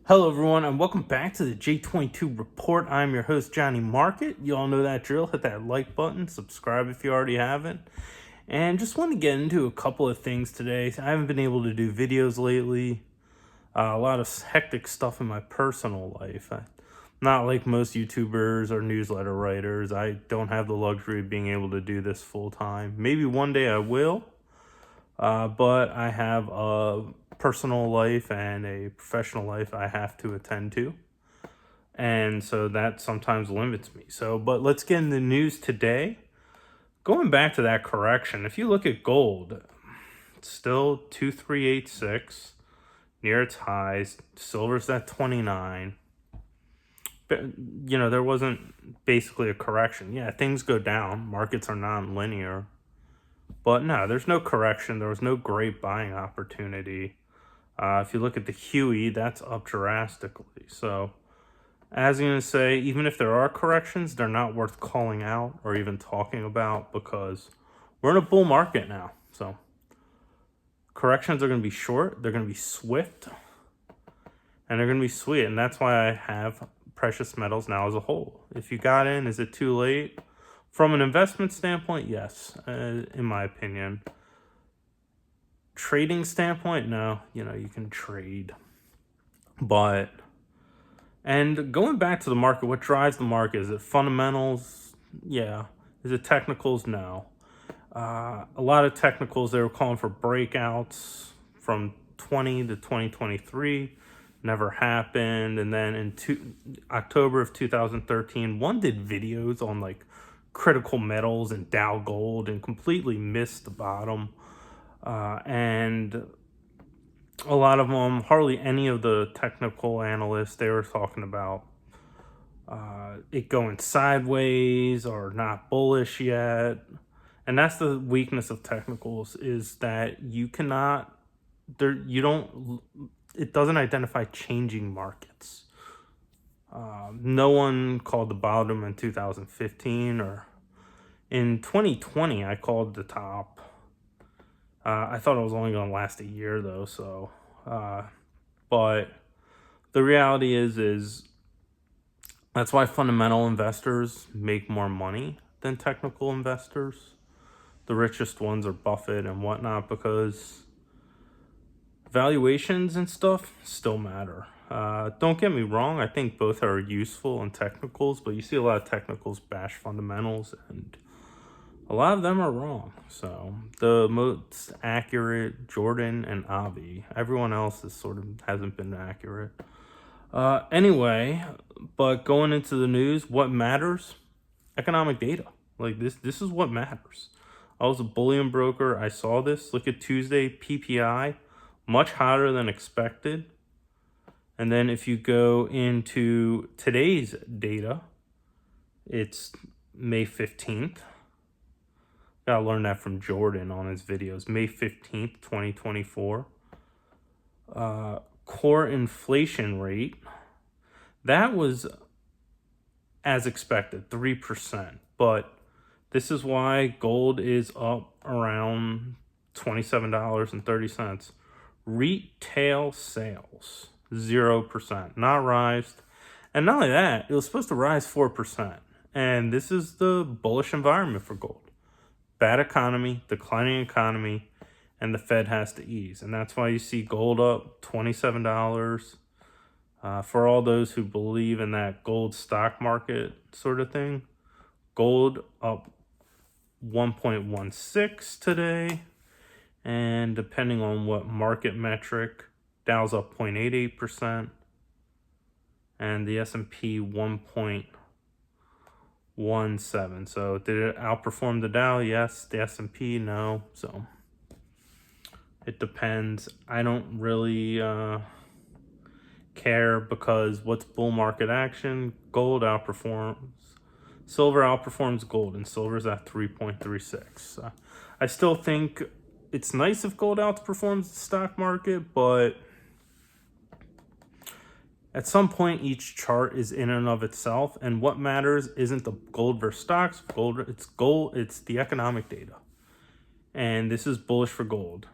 Hello, everyone, and welcome back to the J22 Report. I'm your host, Johnny Market. You all know that drill. Hit that like button, subscribe if you already haven't. And just want to get into a couple of things today. I haven't been able to do videos lately. A lot of hectic stuff in my personal life. Not like most YouTubers or newsletter writers. I don't have the luxury of being able to do this full time. Maybe one day I will. But I have a personal life and a professional life I have to attend to. And so that sometimes limits me. But let's get into the news today. Going back to that correction, if you look at gold, it's still 2386 near its highs. Silver's at 29. But, there wasn't basically a correction. Yeah, things go down. Markets are non-linear. But no, there's no correction. There was no great buying opportunity. If you look at the Huey, that's up drastically. So, as I'm going to say, even if there are corrections, they're not worth calling out or even talking about because we're in a bull market now. So, corrections are going to be short, they're going to be swift, and they're going to be sweet. And that's why I have precious metals now as a whole. If you got in, is it too late? From an investment standpoint, yes, in my opinion. Trading standpoint, no. You can trade. And going back to the market, what drives the market? Is it fundamentals? Yeah. Is it technicals? No. A lot of technicals, they were calling for breakouts from 20 to 2023. Never happened. And then in October of 2013, one did videos on critical metals and Dow Gold and completely missed the bottom. And a lot of them, hardly any of the technical analysts, they were talking about it going sideways or not bullish yet. And that's the weakness of technicals, is that it doesn't identify changing markets. No one called the bottom in 2015 or in 2020. I called the top. I thought it was only going to last a year though. So, but the reality is that's why fundamental investors make more money than technical investors. The richest ones are Buffett and whatnot, because valuations and stuff still matter. Don't get me wrong, I think both are useful in technicals, but you see a lot of technicals bash fundamentals, and a lot of them are wrong. So the most accurate, Jordan and Avi. Everyone else hasn't been accurate. Anyway, but going into the news, what matters? Economic data. This is what matters. I was a bullion broker. I saw this. Look at Tuesday, PPI, much hotter than expected. And then if you go into today's data, it's May 15th. Gotta learn that from Jordan on his videos. May 15th, 2024. Core inflation rate, that was as expected, 3%. But this is why gold is up around $27.30. Retail sales, 0%, not rise. And not only that, it was supposed to rise 4%. And this is the bullish environment for gold. Bad economy, declining economy, and the Fed has to ease. And that's why you see gold up $27. For all those who believe in that gold stock market sort of thing, gold up 1.16 today. And depending on what market metric, Dow's up 0.88%. And the S&P 1.17. So did it outperform the Dow? Yes. The S&P? No. So it depends. I don't really care, because what's bull market action? Gold outperforms. Silver outperforms gold, and silver's at 3.36. I still think it's nice if gold outperforms the stock market, but at some point, each chart is in and of itself, and what matters isn't the gold versus stocks. It's the economic data, and this is bullish for gold.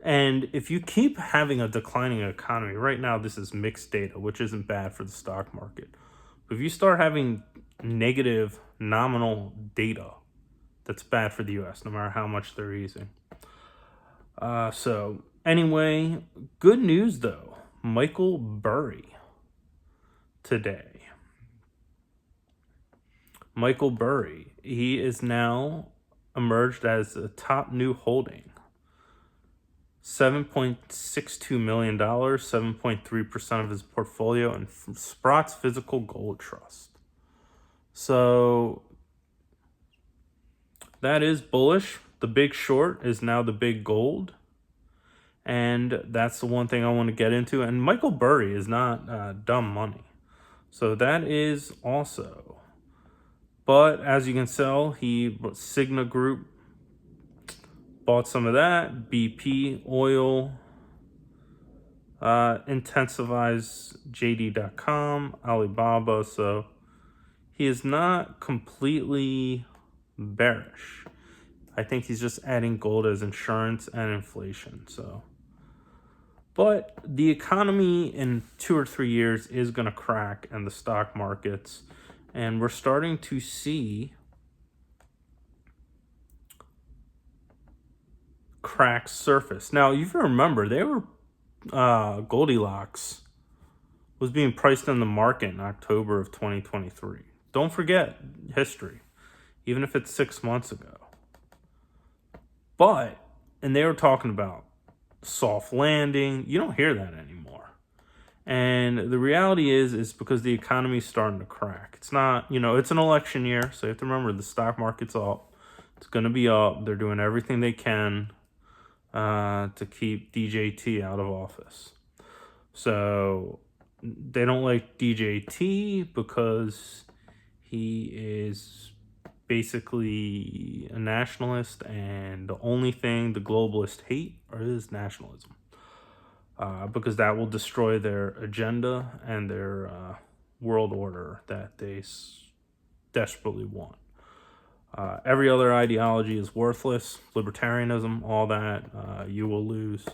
And if you keep having a declining economy, right now this is mixed data, which isn't bad for the stock market. But if you start having negative nominal data, that's bad for the US, no matter how much they're easing. So anyway, good news though. Michael Burry today. Michael Burry, he is now emerged as a top new holding. $7.62 million, 7.3% of his portfolio, and Sprott's Physical Gold Trust. So that is bullish. The big short is now the big gold. And that's the one thing I want to get into. And Michael Burry is not dumb money. So that is also. But as you can tell, Cigna Group bought some of that. BP Oil, intensifies JD.com, Alibaba. So he is not completely bearish. I think he's just adding gold as insurance and inflation. So, but the economy in 2 or 3 years is going to crack, and the stock markets, and we're starting to see cracks surface. Now, if you remember, they were Goldilocks was being priced in the market in October of 2023. Don't forget history, even if it's 6 months ago. And they were talking about soft landing. You don't hear that anymore. And the reality is because the economy is starting to crack. It's not, it's an election year, so you have to remember the stock market's up. It's going to be up. They're doing everything they can to keep DJT out of office. So they don't like DJT because he is basically a nationalist, and the only thing the globalists hate is nationalism, because that will destroy their agenda and their world order that they desperately want. Every other ideology is worthless. Libertarianism, all that, you will lose.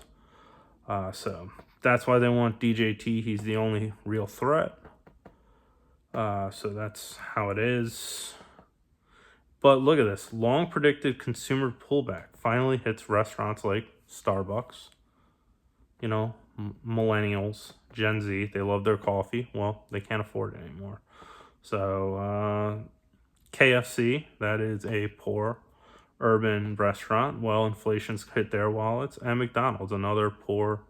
So that's why they want DJT. He's the only real threat. So that's how it is. But look at this. Long predicted consumer pullback finally hits restaurants like Starbucks. Millennials, Gen Z, they love their coffee. Well, they can't afford it anymore. So KFC, that is a poor urban restaurant. Well, inflation's hit their wallets. And McDonald's, another poor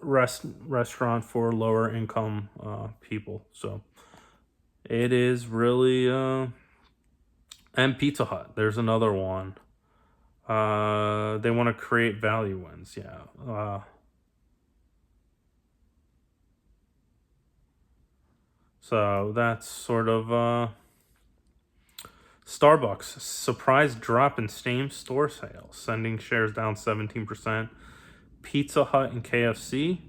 restaurant for lower income people. So it is really... and Pizza Hut, there's another one. They want to create value wins, yeah. So that's sort of... Starbucks, surprise drop in same store sales, sending shares down 17%. Pizza Hut and KFC,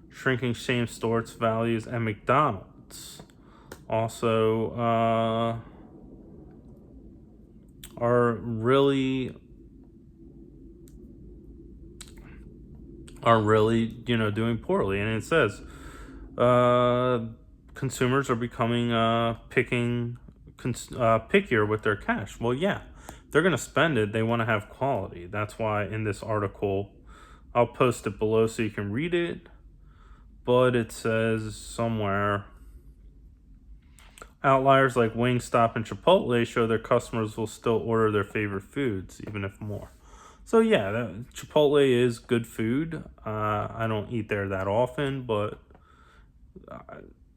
shrinking same store values, and McDonald's also are really doing poorly. And it says consumers are becoming pickier with their cash. Well, yeah, they're going to spend it. They want to have quality. That's why in this article, I'll post it below so you can read it. But it says somewhere, outliers like Wingstop and Chipotle show their customers will still order their favorite foods, even if more. So yeah, Chipotle is good food. I don't eat there that often, but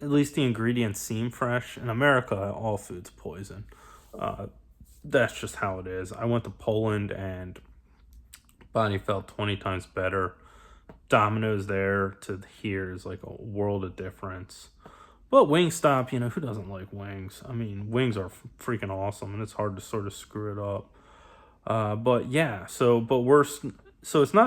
at least the ingredients seem fresh. In America, all food's poison. That's just how it is. I went to Poland and body felt 20 times better. Domino's there to here is like a world of difference. But Wingstop, who doesn't like wings? I mean, wings are freaking awesome, and it's hard to sort of screw it up. But yeah, so it's not